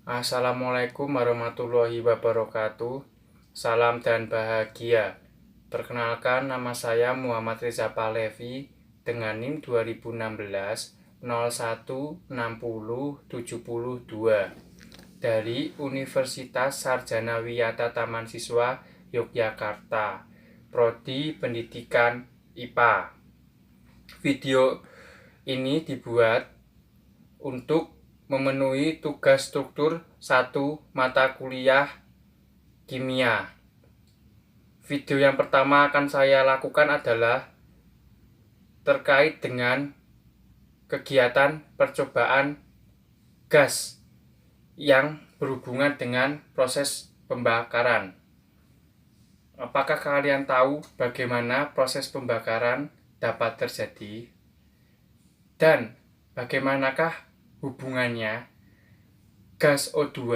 Assalamualaikum warahmatullahi wabarakatuh. Salam dan bahagia. Perkenalkan, nama saya Muhammad Reza Palevi dengan NIM 2016 016072 dari Universitas Sarjana Wiyata Taman Siswa Yogyakarta, Prodi Pendidikan IPA. Video ini dibuat untuk memenuhi tugas struktur 1 mata kuliah kimia. Video yang pertama akan saya lakukan adalah terkait dengan kegiatan percobaan gas yang berhubungan dengan proses pembakaran. Apakah kalian tahu bagaimana proses pembakaran dapat terjadi? Dan bagaimanakah hubungannya gas O2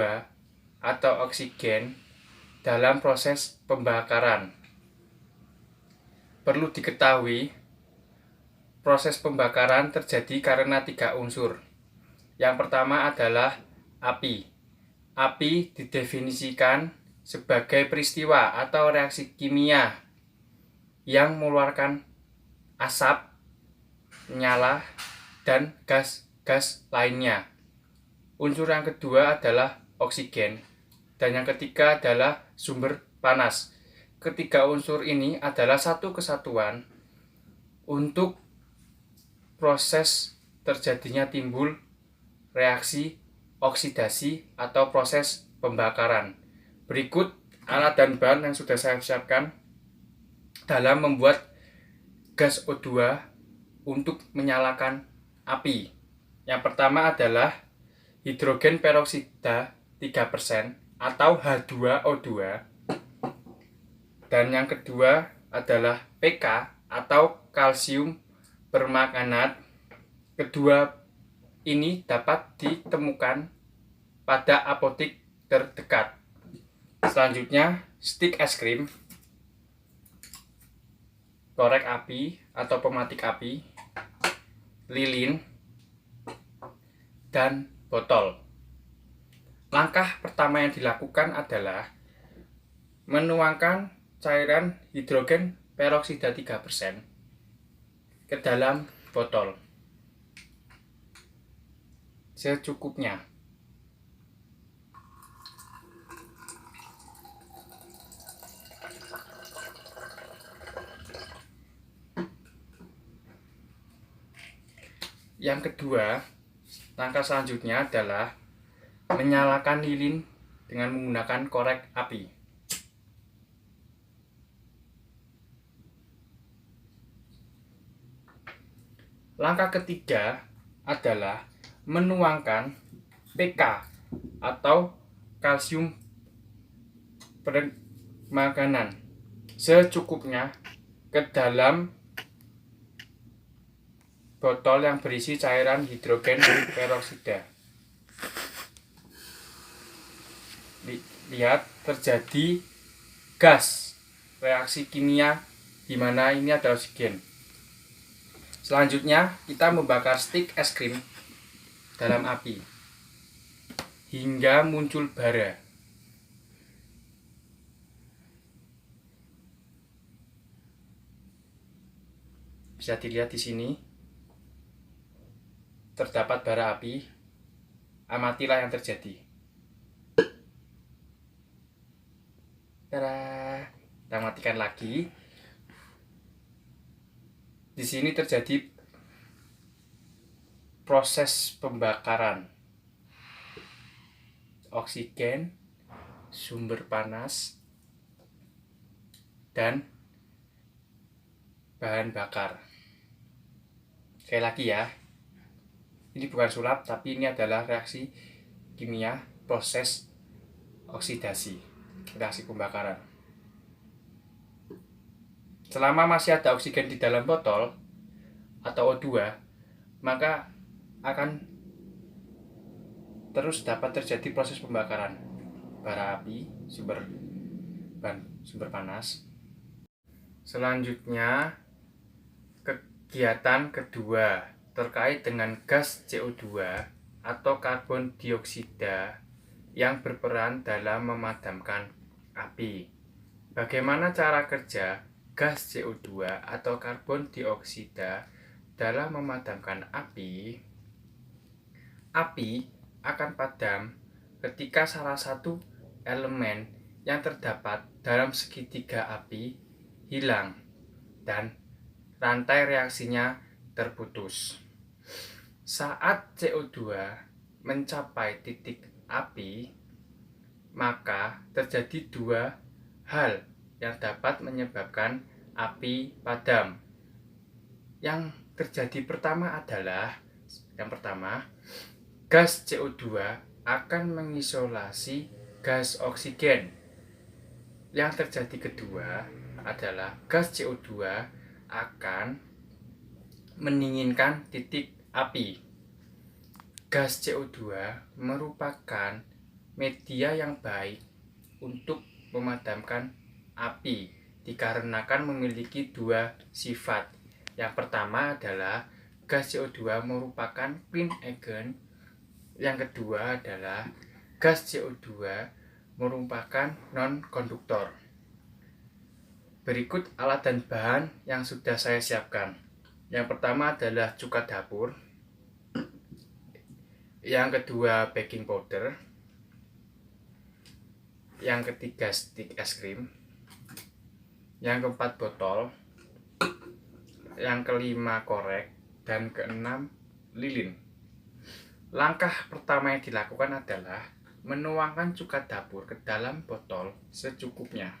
atau oksigen dalam proses pembakaran? Perlu diketahui, proses pembakaran terjadi karena 3 unsur. Yang pertama adalah api. Api didefinisikan sebagai peristiwa atau reaksi kimia yang mengeluarkan asap, nyala, dan gas lainnya. Unsur yang kedua adalah oksigen, dan yang ketiga adalah sumber panas. Ketiga unsur ini adalah satu kesatuan untuk proses terjadinya timbul reaksi oksidasi atau proses pembakaran. Berikut alat dan bahan yang sudah saya siapkan dalam membuat gas O2 untuk menyalakan api. Yang pertama adalah hidrogen peroksida 3% atau H2O2. Dan yang kedua adalah PK atau kalsium permanganat. Kedua ini dapat ditemukan pada apotik terdekat. Selanjutnya, stik es krim, korek api atau pematik api, lilin, dan botol. Langkah pertama yang dilakukan adalah menuangkan cairan hidrogen peroksida 3% ke dalam botol secukupnya. Yang kedua, langkah selanjutnya adalah menyalakan lilin dengan menggunakan korek api. Langkah ketiga adalah menuangkan PK atau kalsium permanganan secukupnya ke dalam botol yang berisi cairan hidrogen peroksida. Lihat, terjadi gas reaksi kimia di mana ini ada oksigen. Selanjutnya kita membakar stik es krim dalam api hingga muncul bara. Bisa dilihat di sini terdapat bara api. Amatilah yang terjadi. Tada, kita matikan lagi. Di sini terjadi proses pembakaran. Oksigen, sumber panas, dan bahan bakar. Sekali lagi ya, ini bukan sulap, tapi ini adalah reaksi kimia proses oksidasi, reaksi pembakaran. Selama masih ada oksigen di dalam botol atau O2, maka akan terus dapat terjadi proses pembakaran bara api, sumber panas. Selanjutnya, kegiatan kedua terkait dengan gas CO2 atau karbon dioksida yang berperan dalam memadamkan api. Bagaimana cara kerja gas CO2 atau karbon dioksida dalam memadamkan api? Api akan padam ketika salah satu elemen yang terdapat dalam segitiga api hilang dan rantai reaksinya terputus. Saat CO2 mencapai titik api, maka terjadi dua hal yang dapat menyebabkan api padam. Yang terjadi pertama adalah gas CO2 akan mengisolasi gas oksigen. Yang terjadi kedua adalah gas CO2 akan mendinginkan titik api. Gas CO2 merupakan media yang baik untuk memadamkan api dikarenakan memiliki dua sifat. Yang pertama adalah gas CO2 merupakan clean agent. Yang kedua adalah gas CO2 merupakan non-konduktor. Berikut alat dan bahan yang sudah saya siapkan. Yang pertama adalah cuka dapur. Yang kedua baking powder. Yang ketiga stik es krim. Yang keempat botol. Yang kelima korek. Dan keenam lilin. Langkah pertama yang dilakukan adalah menuangkan cuka dapur ke dalam botol secukupnya.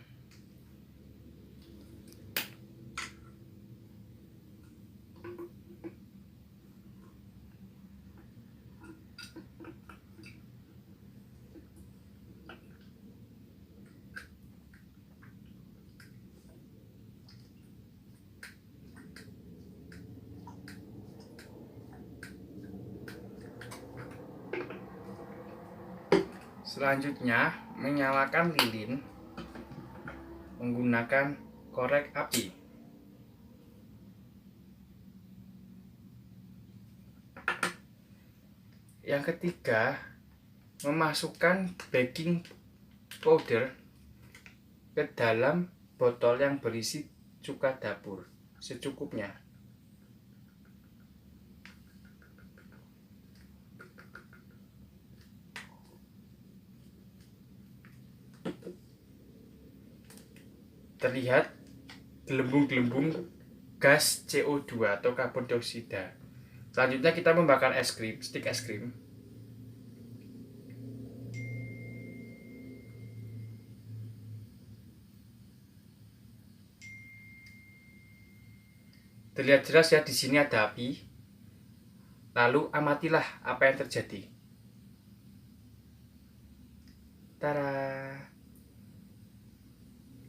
Selanjutnya, menyalakan lilin menggunakan korek api. Yang ketiga, memasukkan baking powder ke dalam botol yang berisi cuka dapur secukupnya. Terlihat gelembung-gelembung gas CO2 atau karbon dioksida. Selanjutnya kita membakar es krim, stik es krim. Terlihat jelas ya, di sini ada api. Lalu amatilah apa yang terjadi. Tara.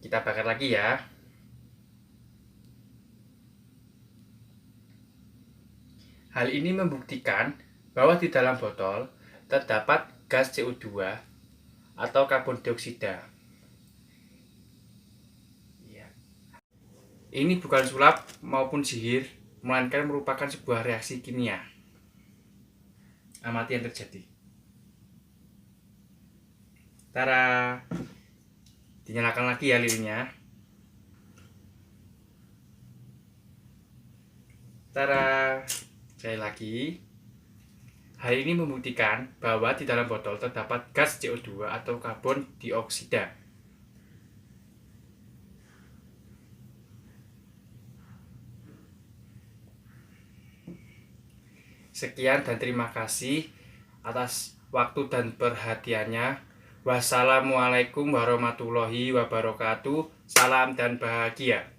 Kita bakar lagi ya. Hal ini membuktikan bahwa di dalam botol terdapat gas CO2 atau karbon dioksida. Ini bukan sulap maupun sihir, melainkan merupakan sebuah reaksi kimia. Amati yang terjadi. Tara. Dinyalakan lagi ya lilinnya. Tara. Sekali lagi. Hal ini membuktikan bahwa di dalam botol terdapat gas CO2 atau karbon dioksida. Sekian dan terima kasih atas waktu dan perhatiannya. Wassalamualaikum warahmatullahi wabarakatuh. Salam dan bahagia.